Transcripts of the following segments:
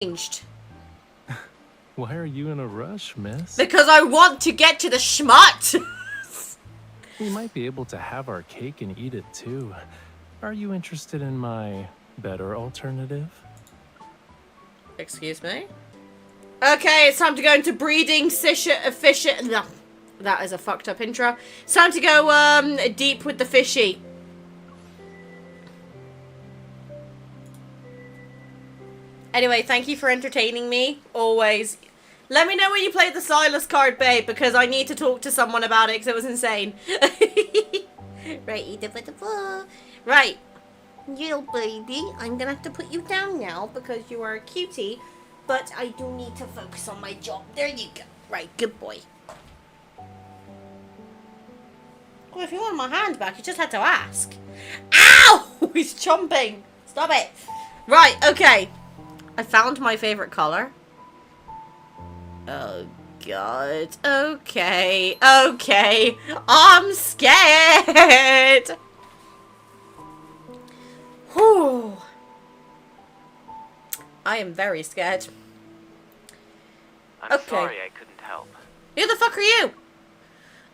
changed. Why are you in a rush, miss? Because I want to get to the schmut. We might be able to have our cake and eat it too. Are you interested in my better alternative? Excuse me? Okay, it's time to go into breeding fish. No, that is a fucked up intro. It's time to go deep with the Fishie. Anyway, thank you for entertaining me. Always. Let me know when you played the Silas card, babe, because I need to talk to someone about it because it was insane. Right. You baby, I'm gonna have to put you down now because you are a cutie, but I do need to focus on my job. There you go. Right, good boy. Oh, if you want my hand back, you just had to ask. Ow! He's chomping. Stop it. Right, okay. I found my favorite color. Oh, God. Okay. Okay. I'm scared. Whew. I am very scared. I'm sorry I couldn't help. Who the fuck are you?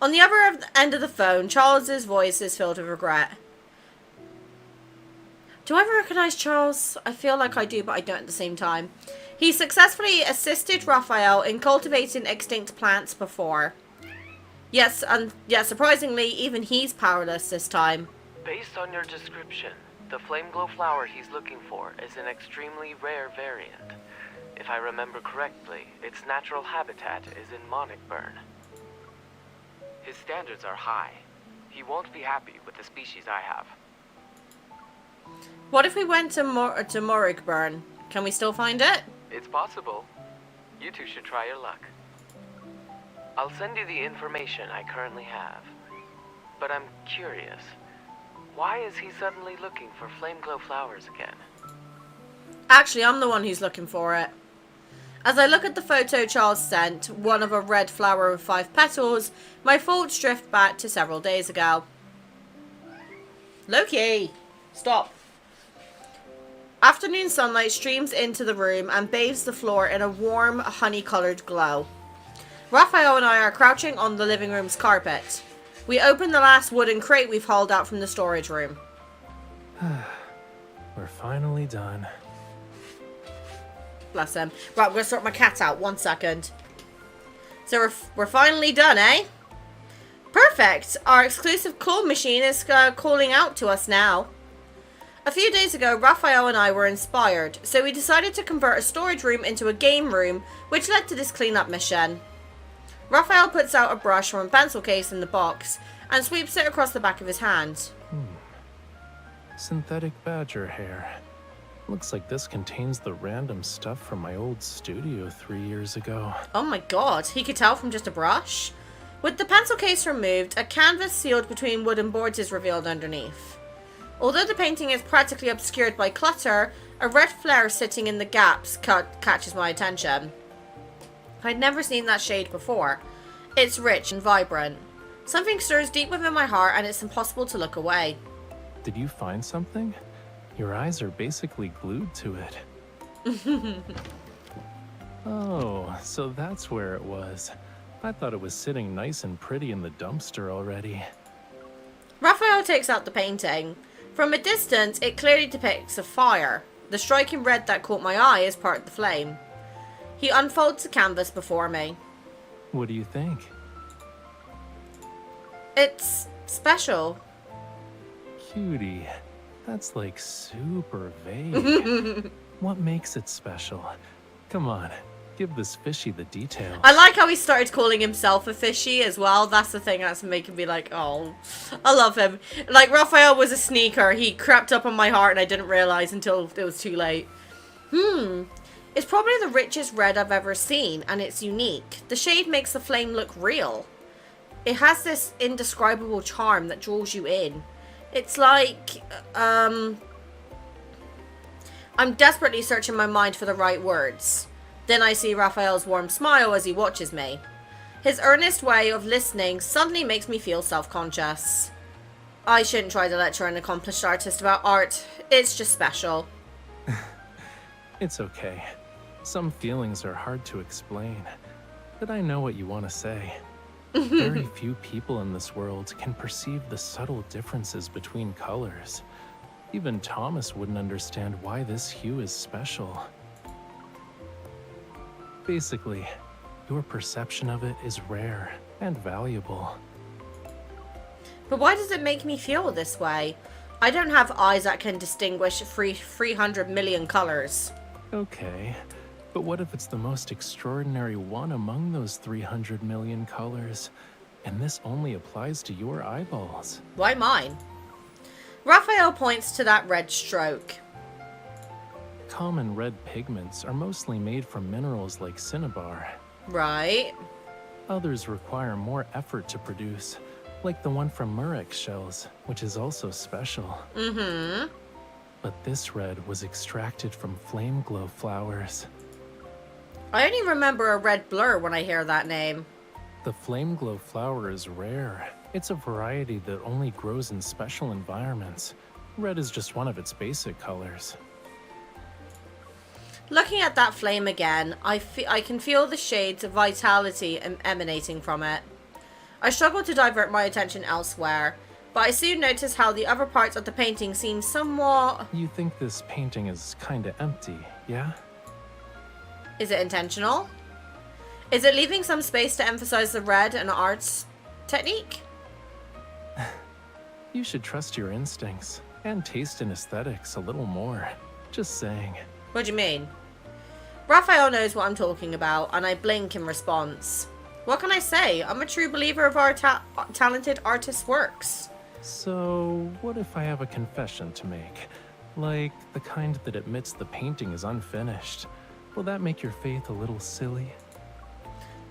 On the other end of the phone, Charles's voice is filled with regret. Do I ever recognize Charles? I feel like I do, but I don't at the same time. He successfully assisted Rafayel in cultivating extinct plants before. Yes, and surprisingly, even he's powerless this time. Based on your description, the flame glow flower he's looking for is an extremely rare variant. If I remember correctly, its natural habitat is in Monnickburn. His standards are high. He won't be happy with the species I have. What if we went to Monnickburn? Can we still find it? It's possible. You two should try your luck. I'll send you the information I currently have. But I'm curious. Why is he suddenly looking for flame glow flowers again? Actually, I'm the one who's looking for it. As I look at the photo Charles sent, one of a red flower with 5 petals, my thoughts drift back to several days ago. Loki! Stop. Afternoon sunlight streams into the room and bathes the floor in a warm, honey-coloured glow. Rafayel and I are crouching on the living room's carpet. We open the last wooden crate we've hauled out from the storage room. We're finally done. Bless him. Right, I'm going to sort my cat out. 1 second. So we're finally done, eh? Perfect. Our exclusive call machine is calling out to us now. A few days ago, Rafayel and I were inspired, so we decided to convert a storage room into a game room, which led to this cleanup mission. Rafayel puts out a brush from a pencil case in the box and sweeps it across the back of his hand. Synthetic badger hair. Looks like this contains the random stuff from my old studio 3 years ago. Oh my god, he could tell from just a brush. With the pencil case removed, a canvas sealed between wooden boards is revealed underneath. Although the painting is practically obscured by clutter, a red flare sitting in the gaps catches my attention. I'd never seen that shade before. It's rich and vibrant. Something stirs deep within my heart and it's impossible to look away. Did you find something? Your eyes are basically glued to it. Oh, so that's where it was. I thought it was sitting nice and pretty in the dumpster already. Rafayel takes out the painting. From a distance, it clearly depicts a fire. The striking red that caught my eye is part of the flame. He unfolds the canvas before me. What do you think? It's special. Cutie. That's like super vague. What makes it special? Come on, give this Fishie the details. I like how he started calling himself a Fishie as well. That's the thing that's making me like, oh, I love him. Like, Rafayel was a sneaker. He crept up on my heart and I didn't realize until it was too late. It's probably the richest red I've ever seen, and it's unique. The shade makes the flame look real. It has this indescribable charm that draws you in. It's like, I'm desperately searching my mind for the right words. Then I see Rafayel's warm smile as he watches me. His earnest way of listening suddenly makes me feel self-conscious. I shouldn't try to lecture an accomplished artist about art. It's just special. It's okay. Some feelings are hard to explain, but I know what you want to say. Very few people in this world can perceive the subtle differences between colors. Even Thomas wouldn't understand why this hue is special. Basically, your perception of it is rare and valuable. But why does it make me feel this way? I don't have eyes that can distinguish 300 million colors. Okay, but what if it's the most extraordinary one among those 300 million colors, and this only applies to your eyeballs? Why mine? Raphael points to that red stroke. Common red pigments are mostly made from minerals like cinnabar. Right. Others require more effort to produce, like the one from murex shells, which is also special. Mm-hmm. But this red was extracted from flame glow flowers. I only remember a red blur when I hear that name. The flame glow flower is rare. It's a variety that only grows in special environments. Red is just one of its basic colors. Looking at that flame again, I can feel the shades of vitality emanating from it. I struggle to divert my attention elsewhere, but I soon notice how the other parts of the painting seem somewhat... You think this painting is kinda empty, yeah? Is it intentional? Is it leaving some space to emphasize the red and art's technique? You should trust your instincts and taste in aesthetics a little more. Just saying. What do you mean? Raphael knows what I'm talking about, and I blink in response. What can I say? I'm a true believer of our talented artist's works. So, what if I have a confession to make? Like, the kind that admits the painting is unfinished. Will that make your faith a little silly?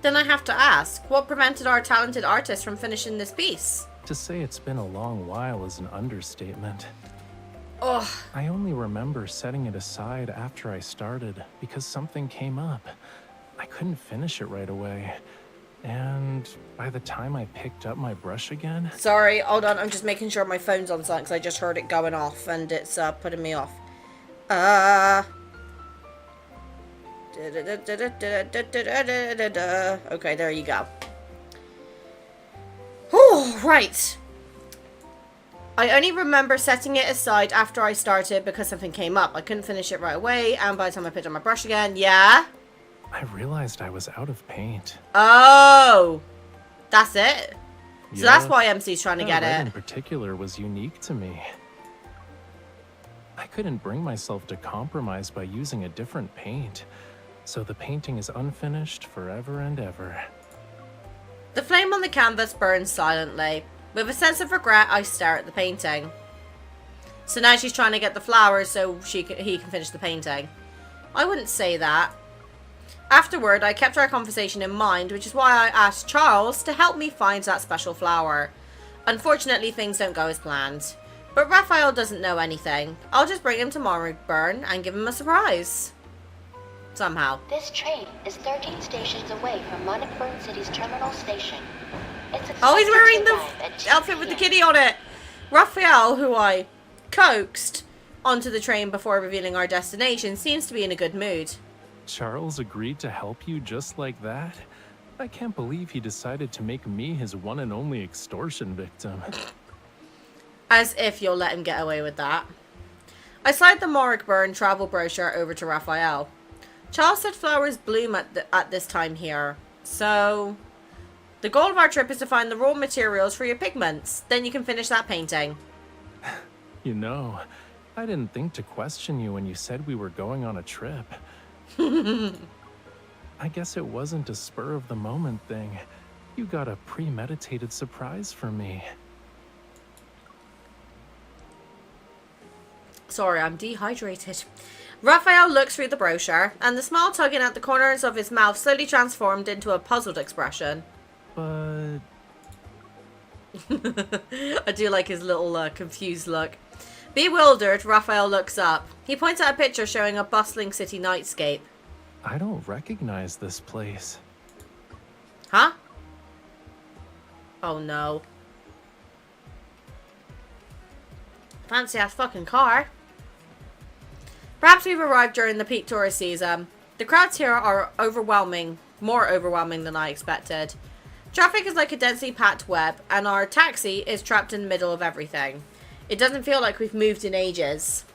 Then I have to ask, what prevented our talented artist from finishing this piece? To say it's been a long while is an understatement. Ugh. I only remember setting it aside after I started because something came up. I couldn't finish it right away. And by the time I picked up my brush again... Sorry, hold on. I'm just making sure my phone's on silent because I just heard it going off and it's putting me off. Okay, there you go. Oh, right. I only remember setting it aside after I started because something came up. I couldn't finish it right away, and by the time I picked up my brush again, yeah? I realized I was out of paint. Oh! That's it? So Yeah, that's why MC's trying to that get red it. in particular was unique to me. I couldn't bring myself to compromise by using a different paint, so the painting is unfinished forever and ever. The flame on the canvas burns silently. With a sense of regret, I stare at the painting. So now she's trying to get the flowers so he can finish the painting. I wouldn't say that. Afterward, I kept our conversation in mind, which is why I asked Charles to help me find that special flower. Unfortunately, things don't go as planned. But Raphael doesn't know anything. I'll just bring him to Monagburn and give him a surprise. Somehow. This train is 13 stations away from Monagburn City's terminal station. It's Oh, he's wearing expected to arrive at the 2 outfit with the p.m. kitty on it. Raphael, who I coaxed onto the train before revealing our destination, seems to be in a good mood. Charles agreed to help you just like that? I can't believe he decided to make me his one and only extortion victim. As if you'll let him get away with that. I slide the Monagburn travel brochure over to Raphael. Charles said flowers bloom at this time here. So, the goal of our trip is to find the raw materials for your pigments. Then you can finish that painting. You know, I didn't think to question you when you said we were going on a trip. I guess it wasn't a spur of the moment thing. You got a premeditated surprise for me. Sorry, I'm dehydrated. Raphael looks through the brochure, and the smile tugging at the corners of his mouth slowly transformed into a puzzled expression. But I do like his little confused look. Bewildered, Raphael looks up. He points at a picture showing a bustling city nightscape. I don't recognize this place. Huh? Oh no. Fancy ass fucking car. Perhaps we've arrived during the peak tourist season. The crowds here are overwhelming, more overwhelming than I expected. Traffic is like a densely packed web, and our taxi is trapped in the middle of everything. It doesn't feel like we've moved in ages.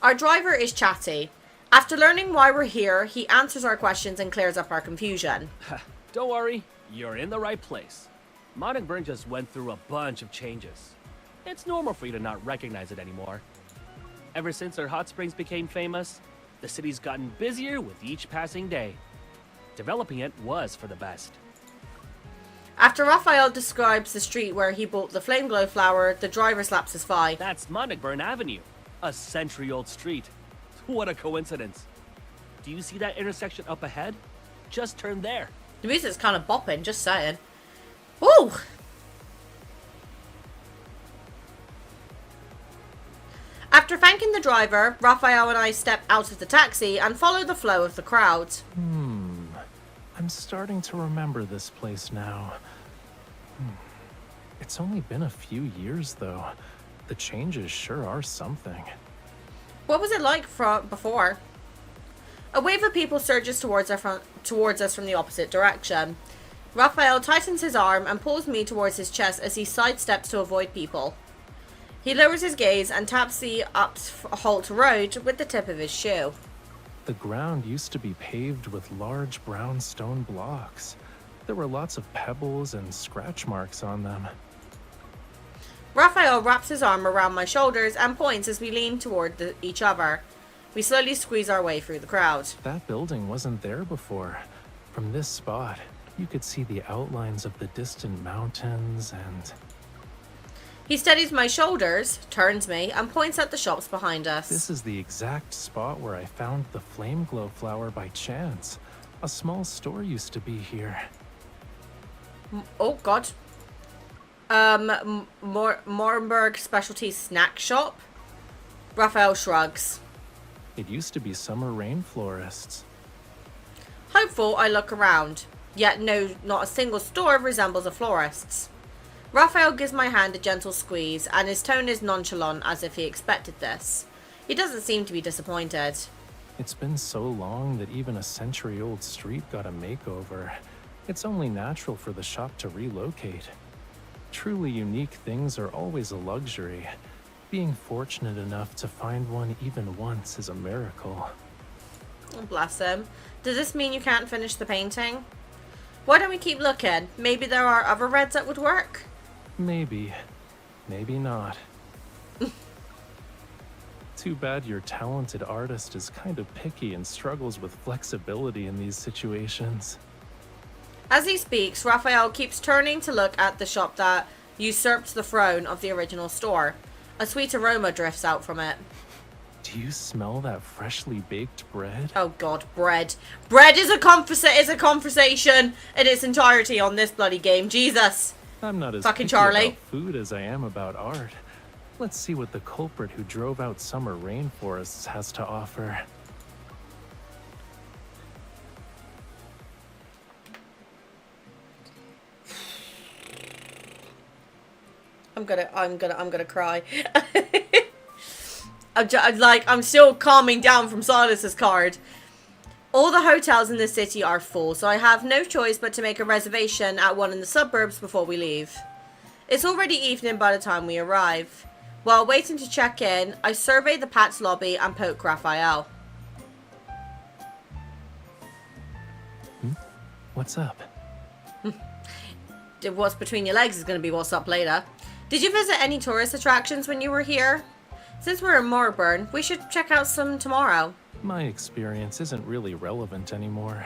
Our driver is chatty. After learning why we're here, he answers our questions and clears up our confusion. Don't worry, you're in the right place. Monagburn just went through a bunch of changes. It's normal for you to not recognize it anymore. Ever since our hot springs became famous, the city's gotten busier with each passing day. Developing it was for the best. After Rafayel describes the street where he bought the flame glow flower, the driver slaps his thigh. That's Monagburn Avenue, a century-old street. What a coincidence. Do you see that intersection up ahead? Just turn there. The music's kind of bopping, just saying. Woo! After thanking the driver, Rafayel and I step out of the taxi and follow the flow of the crowd. I'm starting to remember this place now. It's only been a few years, though. The changes sure are something. What was it like before? A wave of people surges towards us from the opposite direction. Rafayel tightens his arm and pulls me towards his chest as he sidesteps to avoid people. He lowers his gaze and taps the Halt Road with the tip of his shoe. The ground used to be paved with large brown stone blocks. There were lots of pebbles and scratch marks on them. Rafayel wraps his arm around my shoulders and points as we lean toward each other. We slowly squeeze our way through the crowd. That building wasn't there before. From this spot, you could see the outlines of the distant mountains and... He steadies my shoulders, turns me, and points at the shops behind us. This is the exact spot where I found the flame glow flower by chance. A small store used to be here. Oh, God. Morenberg Specialty Snack Shop? Rafayel shrugs. It used to be summer rain florists. Hopeful, I look around. Yet no, not a single store resembles a florist's. Rafayel gives my hand a gentle squeeze, and his tone is nonchalant as if he expected this. He doesn't seem to be disappointed. It's been so long that even a century-old street got a makeover. It's only natural for the shop to relocate. Truly unique things are always a luxury. Being fortunate enough to find one even once is a miracle. Oh, bless him. Does this mean you can't finish the painting? Why don't we keep looking? Maybe there are other reds that would work? Maybe. Maybe not. Too bad your talented artist is kind of picky and struggles with flexibility in these situations. As he speaks, Rafayel keeps turning to look at the shop that usurped the throne of the original store. A sweet aroma drifts out from it. Do you smell that freshly baked bread? Oh God, bread. Bread is a conversation in its entirety on this bloody game. Jesus. I'm not as Fucking picky Charlie. about food as I am about art. Let's see what the culprit who drove out summer rainforests has to offer. I'm gonna cry. I'm still calming down from Silas's card. All the hotels in the city are full, so I have no choice but to make a reservation at one in the suburbs before we leave. It's already evening by the time we arrive. While waiting to check in, I survey the Pat's lobby and poke Rafayel. What's up? What's between your legs is going to be what's up later. Did you visit any tourist attractions when you were here? Since we're in Moorburn, we should check out some tomorrow. My experience isn't really relevant anymore.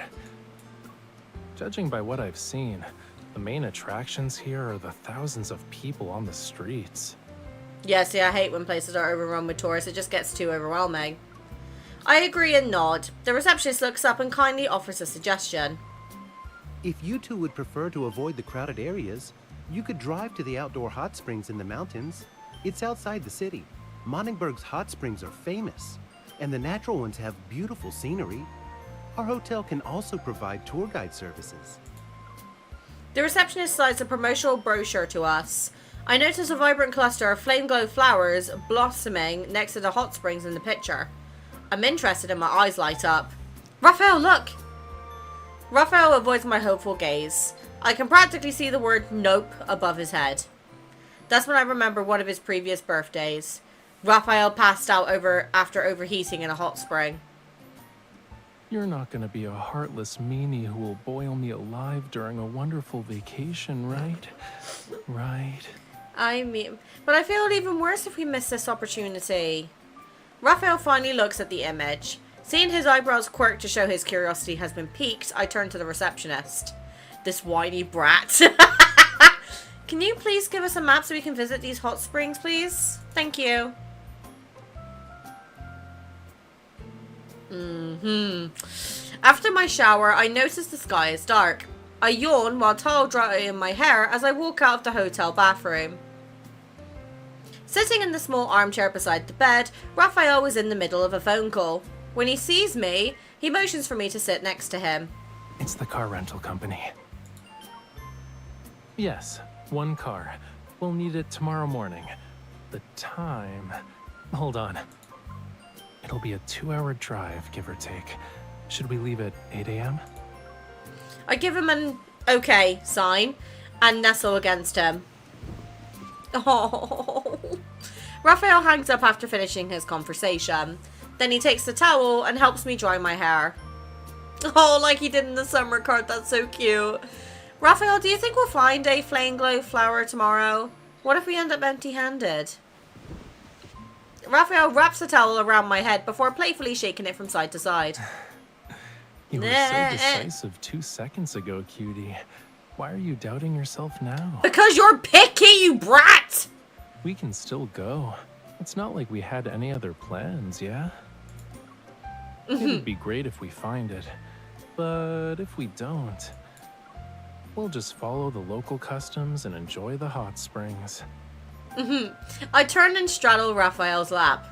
Judging by what I've seen, the main attractions here are the thousands of people on the streets. Yeah, see, I hate when places are overrun with tourists. It just gets too overwhelming. I agree and nod. The receptionist looks up and kindly offers a suggestion. If you two would prefer to avoid the crowded areas, you could drive to the outdoor hot springs in the mountains. It's outside the city. Moningburg's hot springs are famous, and the natural ones have beautiful scenery. Our hotel can also provide tour guide services. The receptionist slides a promotional brochure to us. I notice a vibrant cluster of flame glow flowers blossoming next to the hot springs in the picture. I'm interested and my eyes light up. Raphael, look! Raphael avoids my hopeful gaze. I can practically see the word nope above his head. That's when I remember one of his previous birthdays. Raphael passed out after overheating in a hot spring. You're not gonna be a heartless meanie who will boil me alive during a wonderful vacation, right? Right. I mean, but I feel even worse if we miss this opportunity. Raphael finally looks at the image. Seeing his eyebrows quirk to show his curiosity has been piqued, I turn to the receptionist. This whiny brat. Can you please give us a map so we can visit these hot springs, please? Thank you. After my shower, I notice the sky is dark. I yawn while towel drying my hair as I walk out of the hotel bathroom. Sitting in the small armchair beside the bed, Raphael was in the middle of a phone call. When he sees me, he motions for me to sit next to him. It's the car rental company. Yes, one car. We'll need it tomorrow morning. The time... Hold on. It'll be a 2-hour drive, give or take. Should we leave at 8 a.m.? I give him an okay sign and nestle against him. Oh. Raphael hangs up after finishing his conversation. Then he takes the towel and helps me dry my hair. Oh, like he did in the summer card. That's so cute. Raphael, do you think we'll find a flame glow flower tomorrow? What if we end up empty-handed? Raphael wraps the towel around my head before playfully shaking it from side to side. You were so decisive 2 seconds ago, cutie. Why are you doubting yourself now? Because you're picky, you brat! We can still go. It's not like we had any other plans, yeah? It'd be great if we find it. But if we don't, we'll just follow the local customs and enjoy the hot springs. I turn and straddle Raphael's lap.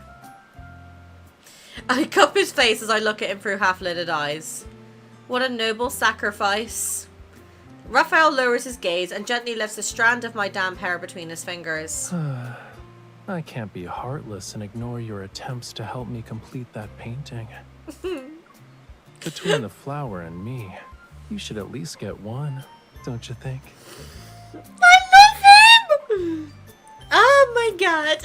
I cup his face as I look at him through half-lidded eyes. What a noble sacrifice. Raphael lowers his gaze and gently lifts a strand of my damp hair between his fingers. I can't be heartless and ignore your attempts to help me complete that painting. Between the flower and me, you should at least get one, don't you think? I love him! Oh my god.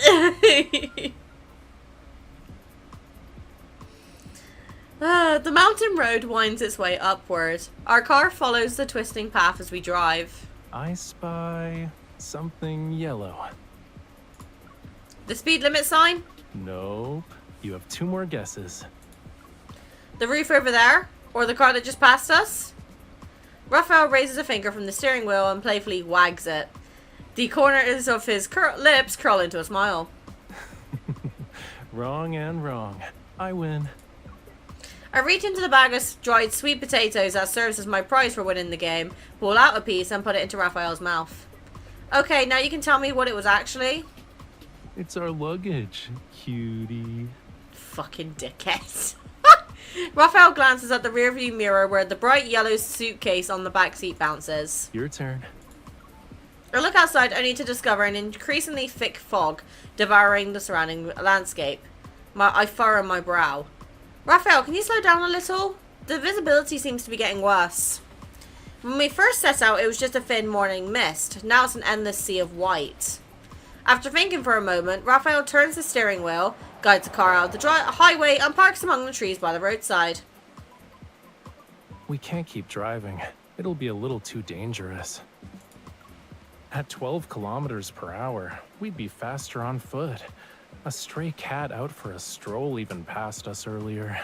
The mountain road winds its way upward. Our car follows the twisting path as we drive. I spy something yellow. The speed limit sign? Nope. You have 2 more guesses. The roof over there? Or the car that just passed us? Raphael raises a finger from the steering wheel and playfully wags it. The corners of his lips curl into a smile. Wrong and wrong. I win. I reach into the bag of dried sweet potatoes that serves as my prize for winning the game, pull out a piece and put it into Raphael's mouth. Okay, now you can tell me what it was actually? It's our luggage, cutie. Fucking dickhead. Raphael glances at the rearview mirror where the bright yellow suitcase on the back seat bounces. Your turn. I look outside only to discover an increasingly thick fog devouring the surrounding landscape. I furrow my brow. Raphael, can you slow down a little? The visibility seems to be getting worse. When we first set out, it was just a thin morning mist. Now it's an endless sea of white. After thinking for a moment, Raphael turns the steering wheel, guides the car out the highway, and parks among the trees by the roadside. We can't keep driving. It'll be a little too dangerous. At 12 kilometers per hour, we'd be faster on foot. A stray cat out for a stroll even passed us earlier.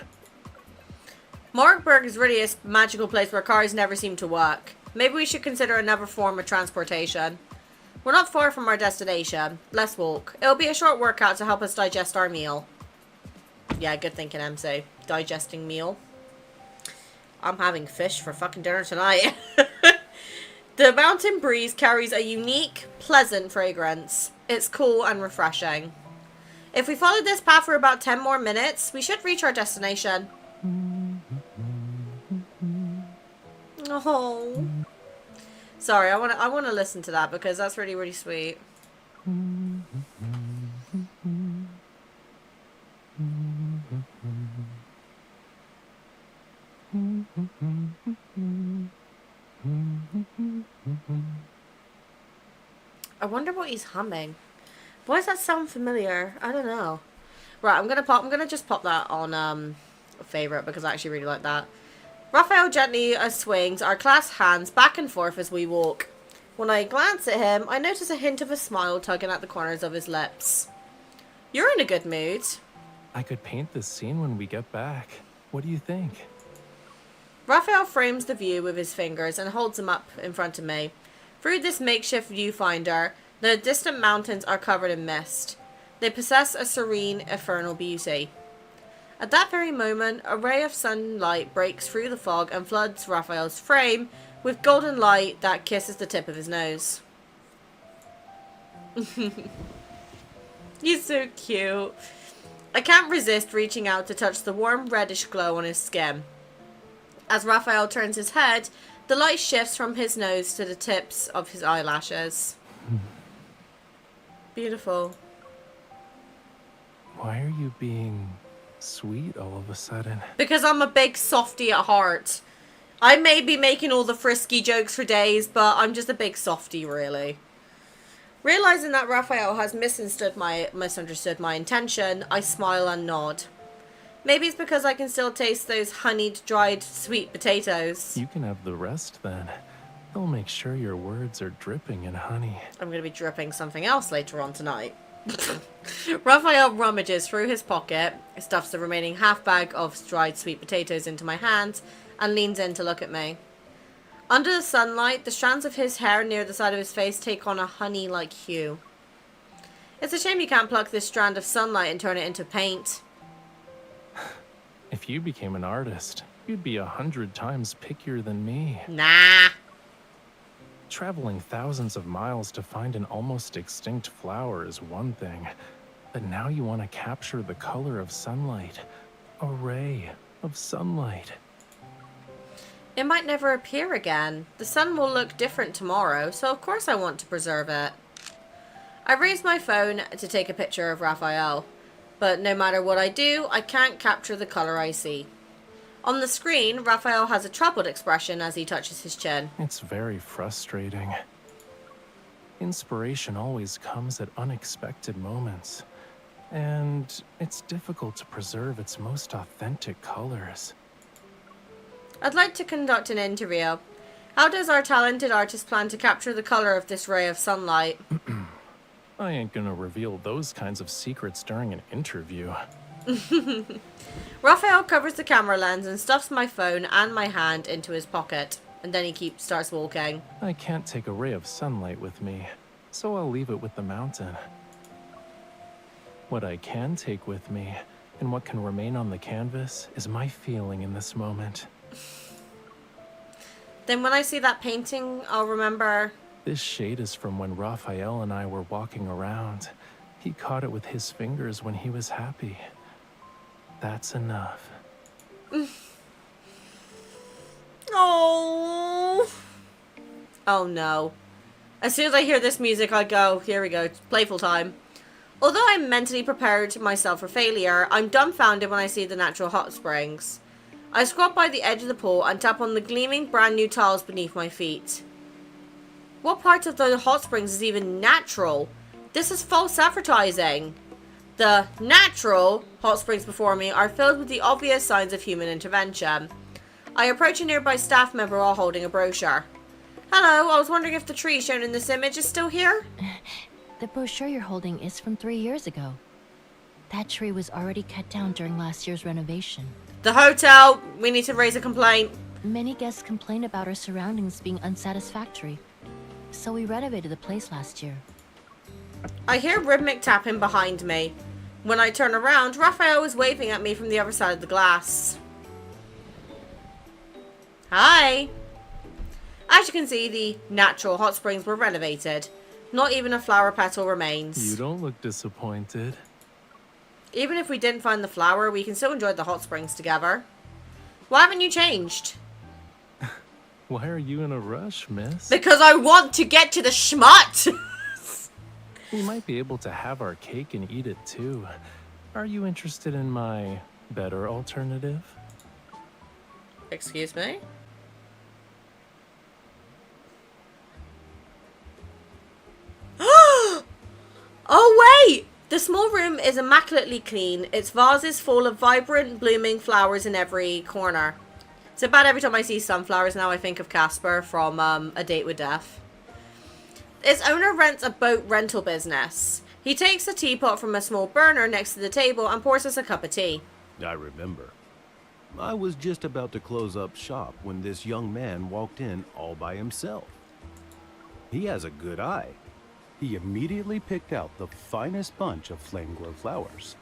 Markburg is really a magical place where cars never seem to work. Maybe we should consider another form of transportation. We're not far from our destination. Let's walk. It'll be a short workout to help us digest our meal. Yeah, good thinking, MC. Digesting meal. I'm having fish for fucking dinner tonight. The mountain breeze carries a unique, pleasant fragrance. It's cool and refreshing. If we follow this path for about 10 more minutes, we should reach our destination. Oh. Sorry, I want to listen to that because that's really, really sweet. I wonder what he's humming. Why does that sound familiar? I don't know. Right, I'm gonna just pop that on favorite because I actually really like that. Rafayel gently swings our clasped hands back and forth as we walk. When I glance at him, I notice a hint of a smile tugging at the corners of his lips. You're in a good mood. I could paint this scene when we get back. What do you think? Rafayel frames the view with his fingers and holds them up in front of me. Through this makeshift viewfinder, the distant mountains are covered in mist. They possess a serene, eternal beauty. At that very moment, a ray of sunlight breaks through the fog and floods Rafayel's frame with golden light that kisses the tip of his nose. He's so cute. I can't resist reaching out to touch the warm reddish glow on his skin. As Rafayel turns his head, the light shifts from his nose to the tips of his eyelashes. Beautiful. Why are you being sweet all of a sudden? Because I'm a big softie at heart. I may be making all the frisky jokes for days, but I'm just a big softie, really. Realizing that Rafayel has misunderstood my intention, I smile and nod. Maybe it's because I can still taste those honeyed, dried, sweet potatoes. You can have the rest then. I'll make sure your words are dripping in honey. I'm going to be dripping something else later on tonight. Rafayel rummages through his pocket, stuffs the remaining half bag of dried sweet potatoes into my hands, and leans in to look at me. Under the sunlight, the strands of his hair near the side of his face take on a honey-like hue. It's a shame you can't pluck this strand of sunlight and turn it into paint. If you became an artist, you'd be 100 times pickier than me. Nah. Traveling thousands of miles to find an almost extinct flower is one thing, but now you want to capture the color of sunlight. A ray of sunlight. It might never appear again. The sun will look different tomorrow, so of course I want to preserve it. I raise my phone to take a picture of Rafayel, but no matter what I do, I can't capture the color I see. On the screen, Rafayel has a troubled expression as he touches his chin. It's very frustrating. Inspiration always comes at unexpected moments, and it's difficult to preserve its most authentic colors. I'd like to conduct an interview. How does our talented artist plan to capture the color of this ray of sunlight? I ain't gonna reveal those kinds of secrets during an interview. Rafayel covers the camera lens and stuffs my phone and my hand into his pocket. And then he starts walking. I can't take a ray of sunlight with me, so I'll leave it with the mountain. What I can take with me, and what can remain on the canvas, is my feeling in this moment. Then when I see that painting, I'll remember... This shade is from when Rafayel and I were walking around. He caught it with his fingers when he was happy. That's enough. Oh. Oh no. As soon as I hear this music, I go, here we go, playful time. Although I'm mentally prepared myself for failure, I'm dumbfounded when I see the natural hot springs. I squat by the edge of the pool and tap on the gleaming brand new tiles beneath my feet. What part of the hot springs is even natural? This is false advertising. The natural hot springs before me are filled with the obvious signs of human intervention. I approach a nearby staff member while holding a brochure. Hello, I was wondering if the tree shown in this image is still here? The brochure you're holding is from 3 years ago. That tree was already cut down during last year's renovation. The hotel! We need to raise a complaint. Many guests complained about our surroundings being unsatisfactory, so we renovated the place last year. I hear rhythmic tapping behind me. When I turn around, Rafayel is waving at me from the other side of the glass. Hi! As you can see, the natural hot springs were renovated. Not even a flower petal remains. You don't look disappointed. Even if we didn't find the flower, we can still enjoy the hot springs together. Why haven't you changed? Why are you in a rush, miss? Because I want to get to the schmut! We might be able to have our cake and eat it too. Are you interested in my better alternative? Excuse me? The small room is immaculately clean. Its vases full of vibrant, blooming flowers in every corner. It's about every time I see sunflowers now I think of Casper from A Date with Death. Its owner rents a boat rental business. He takes a teapot from a small burner next to the table and pours us a cup of tea. I remember. I was just about to close up shop when this young man walked in all by himself. He has a good eye. He immediately picked out the finest bunch of flame glow flowers.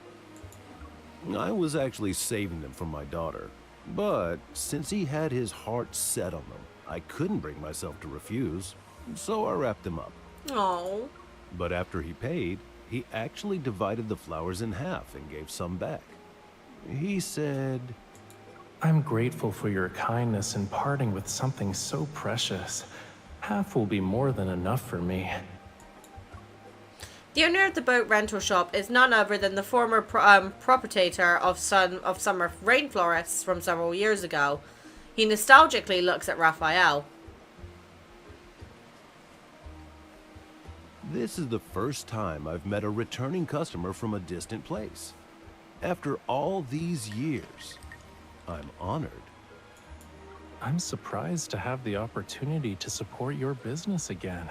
I was actually saving them for my daughter, but since he had his heart set on them, I couldn't bring myself to refuse, so I wrapped them up. Oh. But after he paid, he actually divided the flowers in half and gave some back. He said, I'm grateful for your kindness in parting with something so precious. Half will be more than enough for me. The owner of the boat rental shop is none other than the former proprietor of summer rainforests from several years ago. He nostalgically looks at Rafayel. This is the first time I've met a returning customer from a distant place. After all these years, I'm honored. I'm surprised to have the opportunity to support your business again.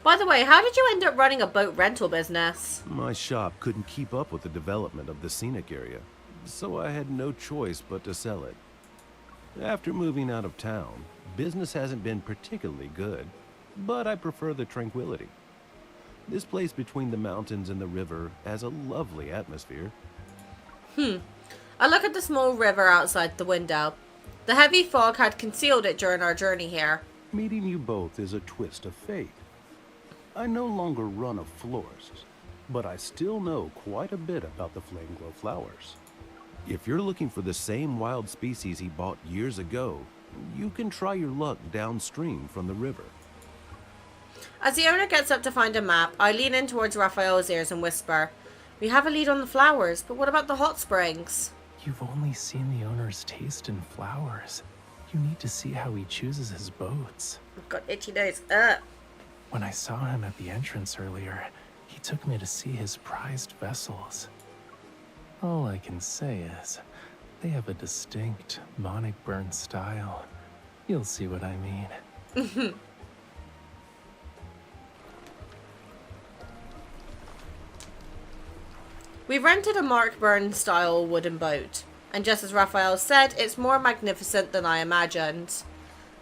By the way, how did you end up running a boat rental business? My shop couldn't keep up with the development of the scenic area, so I had no choice but to sell it. After moving out of town, business hasn't been particularly good, but I prefer the tranquility. This place between the mountains and the river has a lovely atmosphere. I look at the small river outside the window. The heavy fog had concealed it during our journey here. Meeting you both is a twist of fate. I no longer run a florist, but I still know quite a bit about the flame glow flowers. If you're looking for the same wild species he bought years ago, you can try your luck downstream from the river. As the owner gets up to find a map, I lean in towards Raphael's ears and whisper, "We have a lead on the flowers, but what about the hot springs?" You've only seen the owner's taste in flowers. You need to see how he chooses his boats. I've got itchy nose. When I saw him at the entrance earlier, he took me to see his prized vessels. All I can say is, they have a distinct Monnickburn style. You'll see what I mean. We rented a Monnickburn style wooden boat, and just as Raphael said, it's more magnificent than I imagined.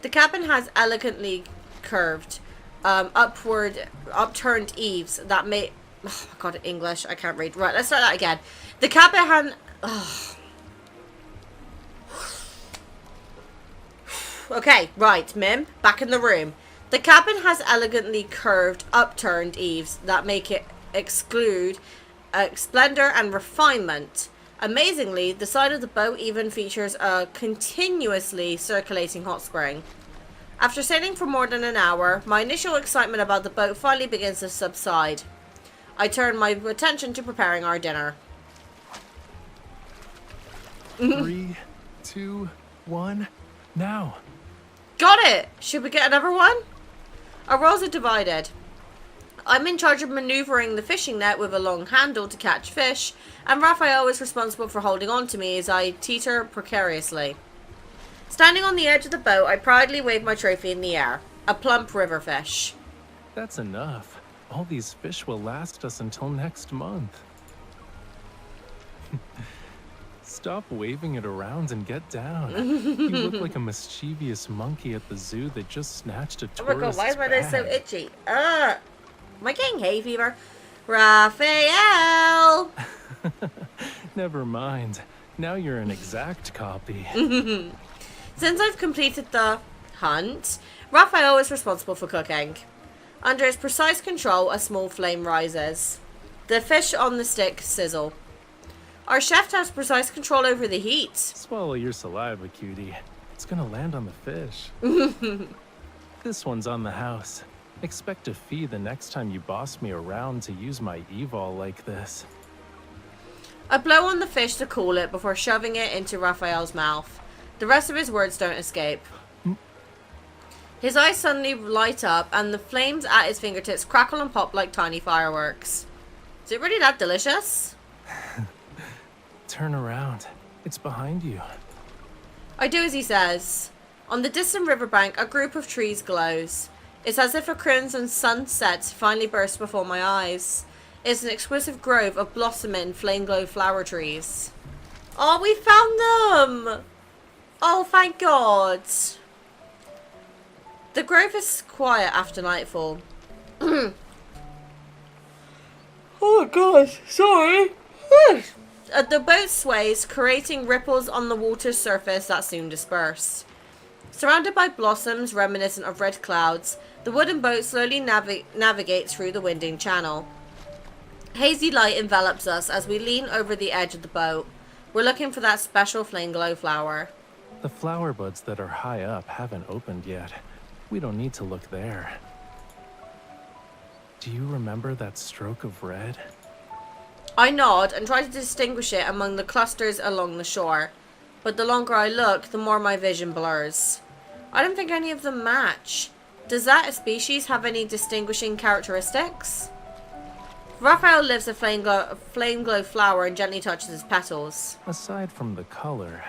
The cabin has elegantly curved, upturned eaves that make... Oh my god, English, I can't read. Right, let's start that again. The cabin had... Okay, right, Mim, back in the room. The cabin has elegantly curved, upturned eaves that make it exude splendor and refinement. Amazingly, the side of the boat even features a continuously circulating hot spring. After sailing for more than an hour, my initial excitement about the boat finally begins to subside. I turn my attention to preparing our dinner. 3, 2, 1, now. Got it! Should we get another one? Our roles are divided. I'm in charge of maneuvering the fishing net with a long handle to catch fish, and Rafayel is responsible for holding on to me as I teeter precariously. Standing on the edge of the boat, I proudly wave my trophy in the air. A plump river fish. That's enough. All these fish will last us until next month. Stop waving it around and get down. You look like a mischievous monkey at the zoo that just snatched a tourist's Oh my god, why is my nose so bag. itchy? Am I getting hay fever? Raphael! Never mind. Now you're an exact copy. Since I've completed the hunt, Raphael is responsible for cooking. Under his precise control, a small flame rises. The fish on the stick sizzle. Our chef has precise control over the heat. Swallow your saliva, cutie. It's gonna land on the fish. This one's on the house. Expect a fee the next time you boss me around to use my evol like this. I blow on the fish to cool it before shoving it into Raphael's mouth. The rest of his words don't escape. His eyes suddenly light up, and the flames at his fingertips crackle and pop like tiny fireworks. Is it really that delicious? Turn around. It's behind you. I do as he says. On the distant riverbank, a group of trees glows. It's as if a crimson sunset finally burst before my eyes. It's an exquisite grove of blossoming flame glow flower trees. Oh, we found them! Oh, thank God. The grove is quiet after nightfall. Oh, gosh, sorry. The boat sways, creating ripples on the water's surface that soon disperse. Surrounded by blossoms reminiscent of red clouds, the wooden boat slowly navigates through the winding channel. Hazy light envelops us as we lean over the edge of the boat. We're looking for that special flame glow flower. The flower buds that are high up haven't opened yet. We don't need to look there. Do you remember that stroke of red? I nod and try to distinguish it among the clusters along the shore, but the longer I look, the more my vision blurs. I don't think any of them match. Does that species have any distinguishing characteristics? Rafayel lifts a flame glow flower and gently touches its petals. Aside from the color,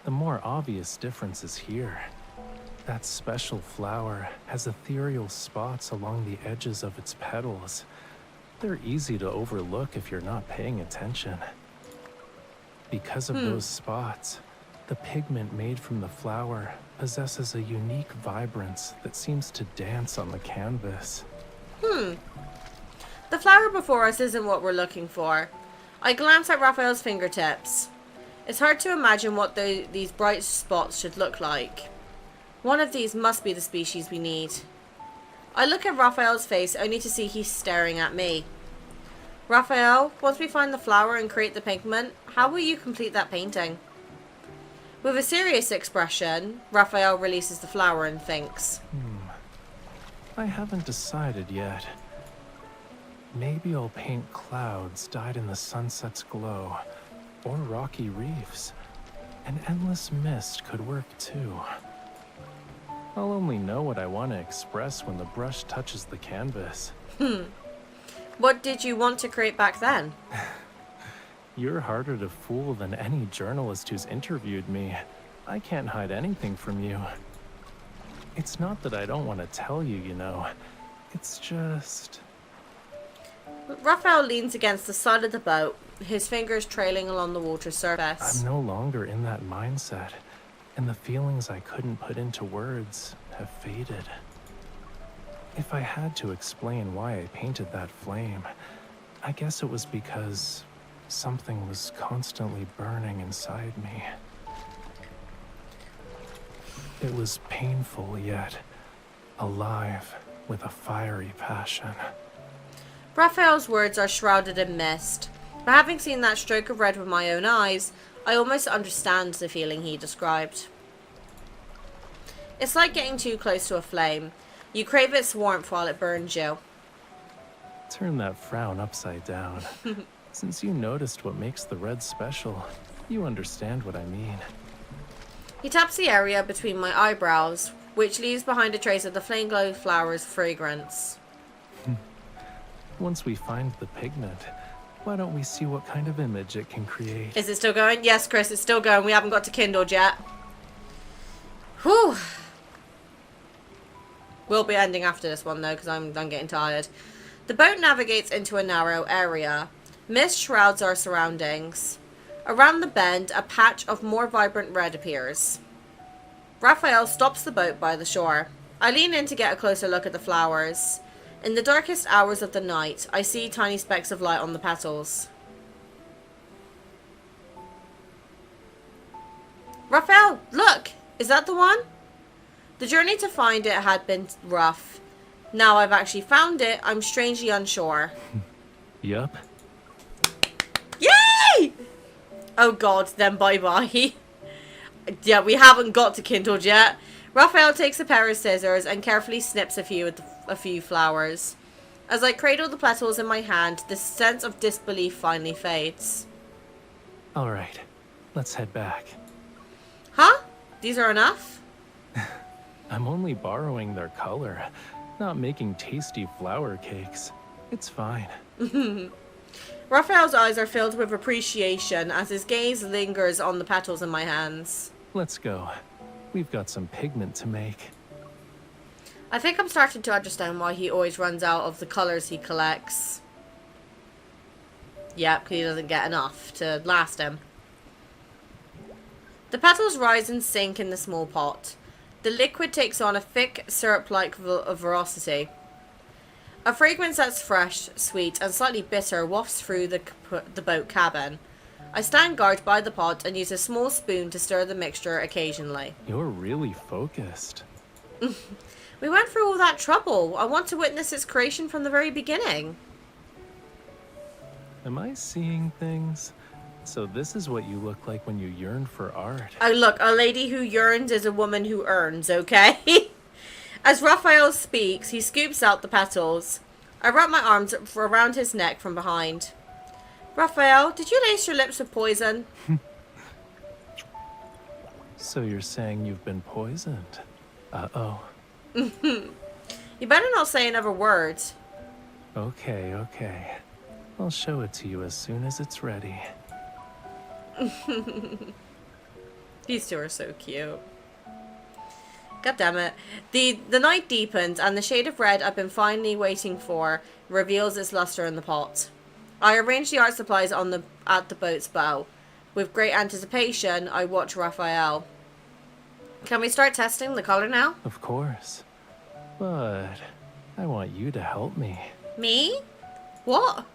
the more obvious difference is here. That special flower has ethereal spots along the edges of its petals. They're easy to overlook if you're not paying attention. Because of those spots, the pigment made from the flower possesses a unique vibrance that seems to dance on the canvas. The flower before us isn't what we're looking for. I glance at Raphael's fingertips. It's hard to imagine what these bright spots should look like. One of these must be the species we need. I look at Raphael's face only to see he's staring at me. Raphael, once we find the flower and create the pigment, how will you complete that painting? With a serious expression, Raphael releases the flower and thinks. I haven't decided yet. Maybe I'll paint clouds dyed in the sunset's glow, or rocky reefs. An endless mist could work too. I'll only know what I want to express when the brush touches the canvas. What did you want to create back then? You're harder to fool than any journalist who's interviewed me. I can't hide anything from you. It's not that I don't want to tell you, you know. It's just... Raphael leans against the side of the boat, his fingers trailing along the water's surface. I'm no longer in that mindset, and the feelings I couldn't put into words have faded. If I had to explain why I painted that flame, I guess it was because something was constantly burning inside me. It was painful yet alive with a fiery passion. Raphael's words are shrouded in mist, but having seen that stroke of red with my own eyes, I almost understand the feeling he described. It's like getting too close to a flame. You crave its warmth while it burns you. Turn that frown upside down. Since you noticed what makes the red special, you understand what I mean. He taps the area between my eyebrows, which leaves behind a trace of the flame glow flower's fragrance. Once we find the pigment, why don't we see what kind of image it can create? Is it still going? Yes, Chris, it's still going. We haven't got to kindled yet. Whew. We'll be ending after this one, though, because I'm getting tired. The boat navigates into a narrow area. Mist shrouds our surroundings. Around the bend, a patch of more vibrant red appears. Raphael stops the boat by the shore. I lean in to get a closer look at the flowers. In the darkest hours of the night, I see tiny specks of light on the petals. Raphael, look! Is that the one? The journey to find it had been rough. Now I've actually found it, I'm strangely unsure. Yup. Yay! Oh god, then bye-bye. Yeah, we haven't got to kindled yet. Raphael takes a pair of scissors and carefully snips a few flowers. As I cradle the petals in my hand, the sense of disbelief finally fades. Alright, let's head back. Huh? These are enough? I'm only borrowing their color, not making tasty flower cakes. It's fine. Raphael's eyes are filled with appreciation as his gaze lingers on the petals in my hands. Let's go. We've got some pigment to make. I think I'm starting to understand why he always runs out of the colours he collects. Yep, he doesn't get enough to last him. The petals rise and sink in the small pot. The liquid takes on a thick, syrup-like veracity. A fragrance that's fresh, sweet, and slightly bitter wafts through the boat cabin. I stand guard by the pot and use a small spoon to stir the mixture occasionally. You're really focused. We went through all that trouble. I want to witness its creation from the very beginning. Am I seeing things? So this is what you look like when you yearn for art. Oh, look, a lady who yearns is a woman who earns, okay? As Raphael speaks, he scoops out the petals. I wrap my arms around his neck from behind. Raphael, did you lace your lips with poison? So you're saying you've been poisoned? Uh-oh. You better not say another word. Okay, okay. I'll show it to you as soon as it's ready. These two are so cute. God damn it. The night deepens and the shade of red I've been finally waiting for reveals its luster in the pot. I arrange the art supplies at the boat's bow. With great anticipation, I watch Raphael. Can we start testing the color now? Of course. But I want you to help me. Me? What?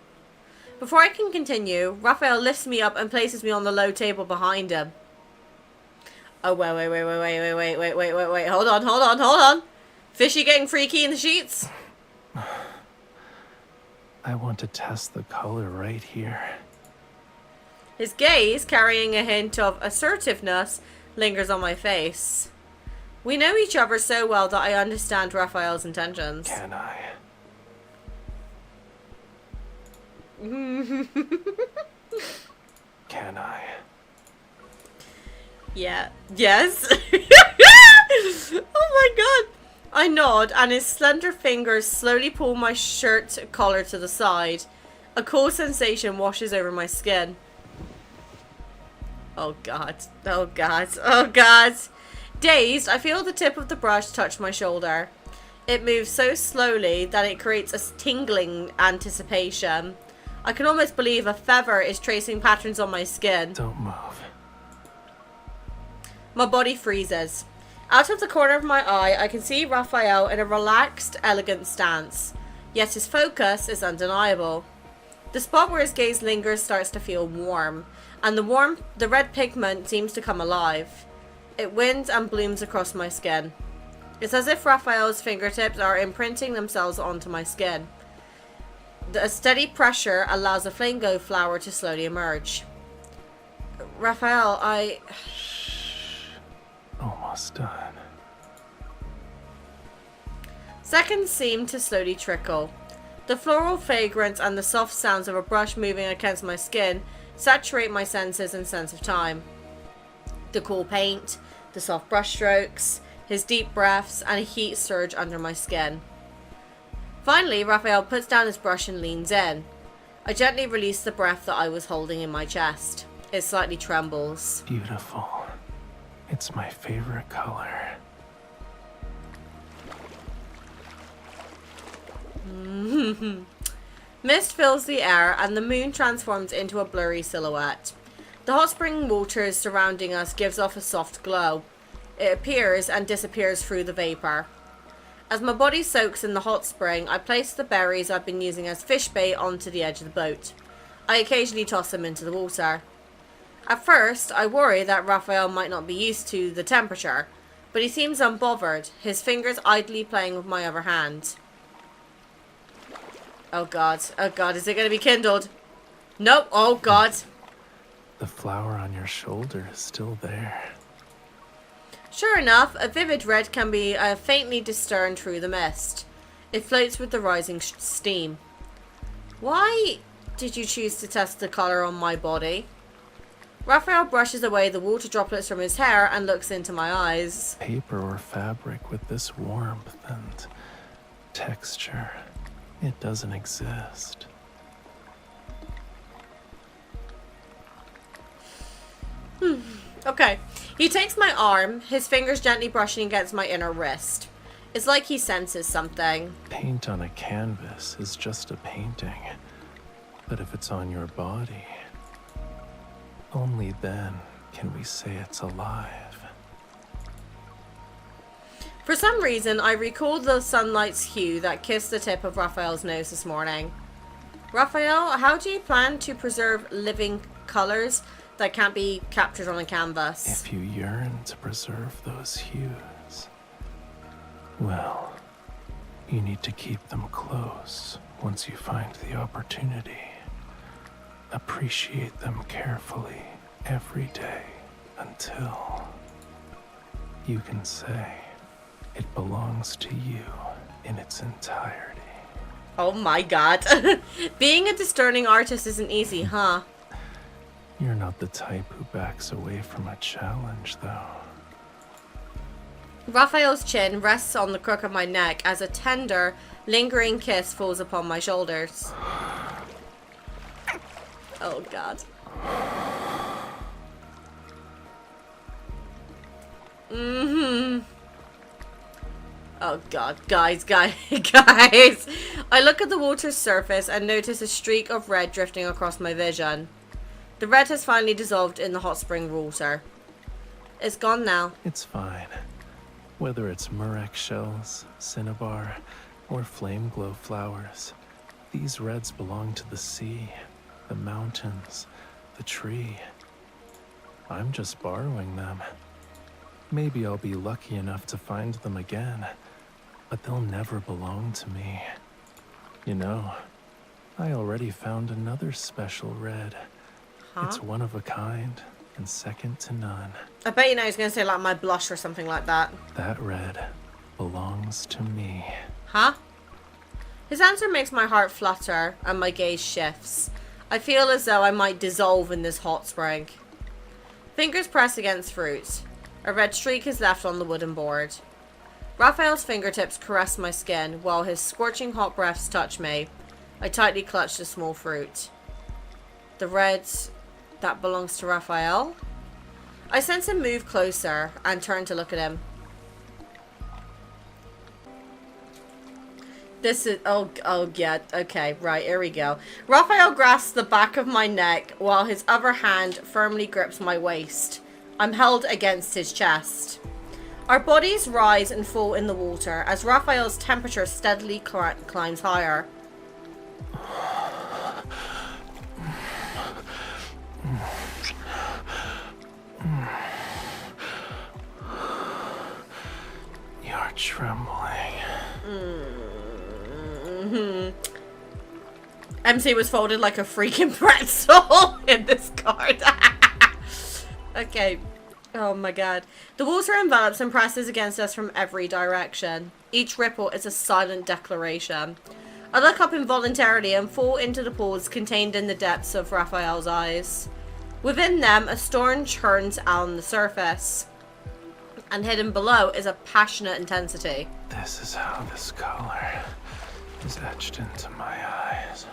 Before I can continue, Raphael lifts me up and places me on the low table behind him. Oh, wait. Hold on. Fishie getting freaky in the sheets? I want to test the color right here. His gaze, carrying a hint of assertiveness, lingers on my face. We know each other so well that I understand Raphael's intentions. Can I? Can I? Yeah. Yes. Oh my god. I nod and his slender fingers slowly pull my shirt collar to the side. A cool sensation washes over my skin. Oh god. Oh god. Oh god. Dazed, I feel the tip of the brush touch my shoulder. It moves so slowly that it creates a tingling anticipation. I can almost believe a feather is tracing patterns on my skin. Don't move. My body freezes. Out of the corner of my eye, I can see Raphael in a relaxed, elegant stance. Yet his focus is undeniable. The spot where his gaze lingers starts to feel warm, and the red pigment seems to come alive. It winds and blooms across my skin. It's as if Raphael's fingertips are imprinting themselves onto my skin. A steady pressure allows the flame glow flower to slowly emerge. Raphael, Almost done. Seconds seem to slowly trickle. The floral fragrance and the soft sounds of a brush moving against my skin saturate my senses and sense of time. The cool paint, the soft brush strokes, his deep breaths, and a heat surge under my skin. Finally, Raphael puts down his brush and leans in. I gently release the breath that I was holding in my chest. It slightly trembles. Beautiful. It's my favorite color. Mist fills the air and the moon transforms into a blurry silhouette. The hot spring water surrounding us gives off a soft glow. It appears and disappears through the vapor. As my body soaks in the hot spring, I place the berries I've been using as fish bait onto the edge of the boat. I occasionally toss them into the water. At first, I worry that Raphael might not be used to the temperature, but he seems unbothered, his fingers idly playing with my other hand. Oh god, is it going to be kindled? Nope, oh god. The flower on your shoulder is still there. Sure enough, a vivid red can be faintly discerned through the mist. It floats with the rising steam. Why did you choose to test the color on my body? Raphael brushes away the water droplets from his hair and looks into my eyes. Paper or fabric with this warmth and texture, it doesn't exist. Okay. He takes my arm, his fingers gently brushing against my inner wrist. It's like he senses something. Paint on a canvas is just a painting. But if it's on your body, only then can we say it's alive. For some reason, I recalled the sunlight's hue that kissed the tip of Raphael's nose this morning. Raphael, how do you plan to preserve living colors that can't be captured on a canvas? If you yearn to preserve those hues, well, you need to keep them close once you find the opportunity. Appreciate them carefully every day until you can say it belongs to you in its entirety. Oh my god. Being a discerning artist isn't easy, huh? You're not the type who backs away from a challenge, though. Raphael's chin rests on the crook of my neck as a tender, lingering kiss falls upon my shoulders. Oh god. Oh god, guys. I look at the water's surface and notice a streak of red drifting across my vision. The red has finally dissolved in the hot spring water. It's gone now. It's fine. Whether it's murex shells, cinnabar, or flame glow flowers, these reds belong to the sea, the mountains, the tree. I'm just borrowing them. Maybe I'll be lucky enough to find them again, but they'll never belong to me. You know, I already found another special red. Huh? It's one of a kind and second to none. I bet you know he's going to say like my blush or something like that. That red belongs to me. Huh? His answer makes my heart flutter and my gaze shifts. I feel as though I might dissolve in this hot spring. Fingers press against fruit. A red streak is left on the wooden board. Raphael's fingertips caress my skin while his scorching hot breaths touch me. I tightly clutch the small fruit. The red that belongs to Raphael? I sense him move closer and turn to look at him. This is, oh yeah, okay, right, here we go. Raphael grasps the back of my neck while his other hand firmly grips my waist. I'm held against his chest. Our bodies rise and fall in the water as Raphael's temperature steadily climbs higher. You're trembling. MC was folded like a freaking pretzel in this card. Okay. Oh my god. The water envelops and presses against us from every direction. Each ripple is a silent declaration. I look up involuntarily and fall into the pools contained in the depths of Raphael's eyes. Within them, a storm churns on the surface. And hidden below is a passionate intensity. This is how this color is etched into my eyes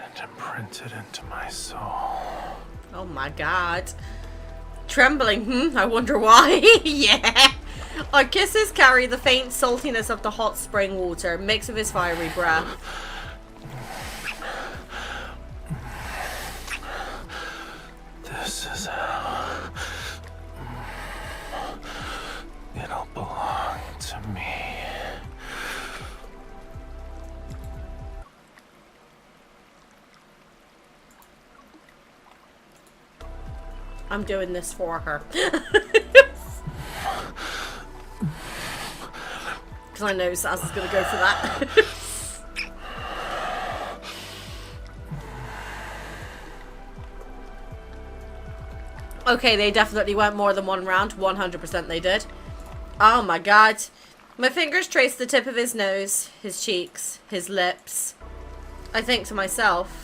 and imprinted into my soul. Oh my god. Trembling, I wonder why. Yeah. Our kisses carry the faint saltiness of the hot spring water mixed with his fiery breath. This is how it'll belong to me. I'm doing this for her. Because I know Saz is going to go for that. Okay, they definitely went more than one round. 100% they did. Oh my god. My fingers trace the tip of his nose, his cheeks, his lips. I think to myself,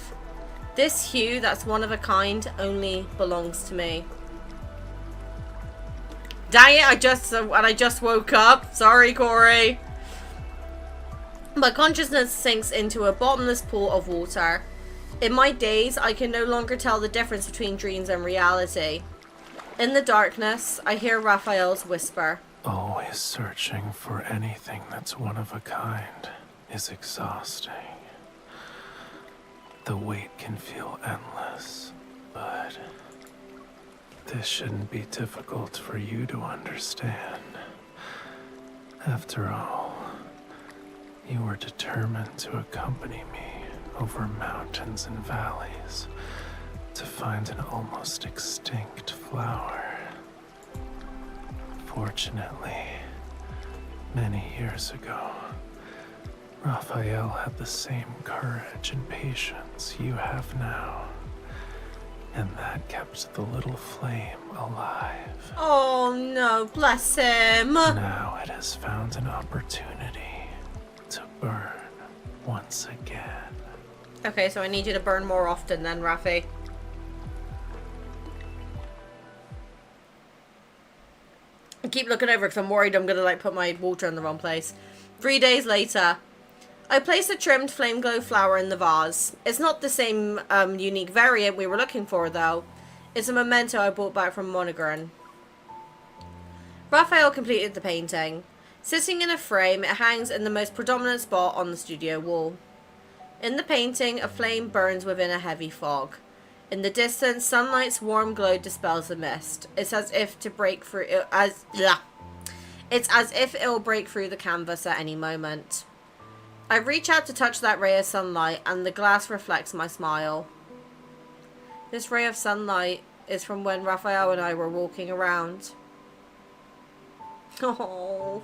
this hue that's one of a kind only belongs to me. Dang it, I just woke up. Sorry, Corey. My consciousness sinks into a bottomless pool of water. In my daze, I can no longer tell the difference between dreams and reality. In the darkness, I hear Raphael's whisper. Always searching for anything that's one of a kind is exhausting. The wait can feel endless, but this shouldn't be difficult for you to understand. After all, you were determined to accompany me over mountains and valleys to find an almost extinct flower. Fortunately, many years ago, Rafayel had the same courage and patience you have now, and that kept the little flame alive. Oh no, bless him. Now it has found an opportunity to burn once again. Okay, so I need you to burn more often then, Rafi. I keep looking over because I'm worried I'm gonna like put my water in the wrong place. 3 days later, I place a trimmed flame glow flower in the vase. It's not the same unique variant we were looking for though. It's a memento I brought back from Monaghan. Raphael completed the painting. Sitting in a frame, it hangs in the most predominant spot on the studio wall. In the painting, a flame burns within a heavy fog. In the distance, sunlight's warm glow dispels the mist. It's as if to break through It's as if it'll break through the canvas at any moment. I reach out to touch that ray of sunlight, and the glass reflects my smile. This ray of sunlight is from when Raphael and I were walking around. Oh.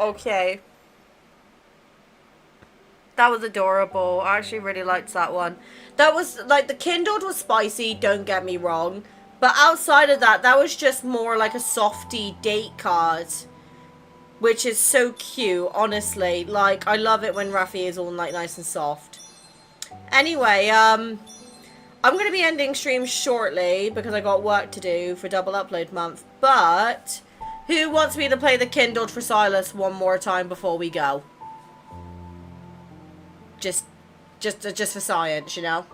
Okay. That was adorable. I actually really liked that one. That was, like, the kindled was spicy, don't get me wrong. But outside of that, that was just more like a softy date card. Which is so cute, honestly. Like, I love it when Rafi is all, like, nice and soft. Anyway, I'm going to be ending stream shortly because I got work to do for double upload month. But who wants me to play the kindled for Silas one more time before we go? Just for science, you know?